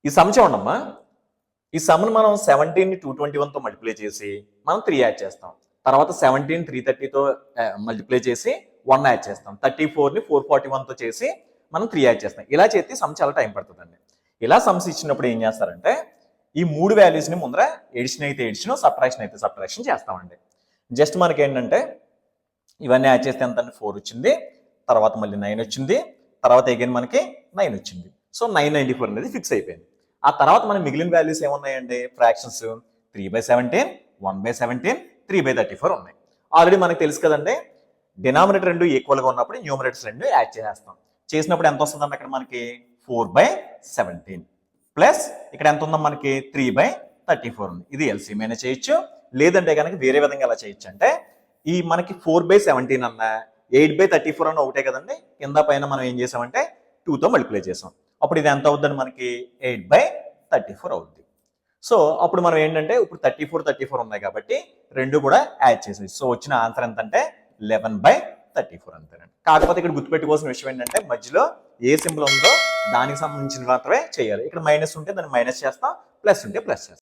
ఈ సమ్ చూడమ్మా, ఈ సమ్ను మనం 17ని 221తో మల్టిప్లై చేసి మనం 3 యాడ్ చేస్తాం. తర్వాత 17 330తో మల్టిప్లై చేసి 1 యాడ్ చేస్తాం. 34ని 441తో చేసి మనం 3 యాడ్ చేస్తాం. ఇలా చేస్తే సమ్ చాలా టైం పడుతుందండి. ఇలా సమ్స్ ఇచ్చినప్పుడు ఏం చేస్తారంటే ఈ 3 వాల్యూస్ని ముందర ఎడిషన్ అయితే ఎడిషన్, సబ్ట్రాక్షన్ అయితే సబ్ట్రాక్షన్ చేస్తామండి. జస్ట్ మనకి ఏంటంటే ఇవన్నీ యాడ్ చేస్తే ఎంత 4 వచ్చింది, తర్వాత మళ్ళీ 9 వచ్చింది, తర్వాత అగైన్ మనకి 9 వచ్చింది. సో 994 అనేది ఫిక్స్ అయిపోయింది. ఆ తర్వాత మన మిగిలిన వాల్యూస్ ఏమున్నాయండి? ఫ్రాక్షన్స్ 3/17, 1/17, 3/34 ఉన్నాయి. ఆల్రెడీ మనకు తెలుసు కదండి, డినామినేటర్ రెండు ఈక్వల్గా ఉన్నప్పుడు న్యూమరేటర్స్ రెండు యాడ్ చేసేస్తాం. చేసినప్పుడు ఎంత వస్తుందండి? అక్కడ మనకి 4/17 ప్లస్ ఇక్కడ ఎంత ఉందో మనకి 3/34 ఉంది. ఇది ఎల్సిఎం అయినా చేయొచ్చు, లేదంటే కనుక వేరే విధంగా ఎలా చేయొచ్చు అంటే ఈ మనకి 4/17 అన్న 8/34 అన్న ఒకటే కదండి. కింద పైన మనం ఏం చేసామంటే 2తో మల్టిప్లై చేసాం. అప్పుడు ఇది ఎంత అవుద్దని మనకి 8/34 అవుద్ది. సో అప్పుడు మనం ఏంటంటే ఇప్పుడు 34 ఉన్నాయి కాబట్టి రెండు కూడా యాడ్ చేసేది. సో వచ్చిన ఆన్సర్ ఎంత అంటే 11/34 అంతేనండి. కాకపోతే ఇక్కడ గుర్తుపెట్టుకోవాల్సిన విషయం ఏంటంటే మధ్యలో ఏ సింబల్ ఉందో దానికి సంబంధించిన మాత్రమే చేయాలి. ఇక్కడ మైనస్ ఉంటే దాన్ని మైనస్ చేస్తాం, ప్లస్ ఉంటే ప్లస్ చేస్తాం.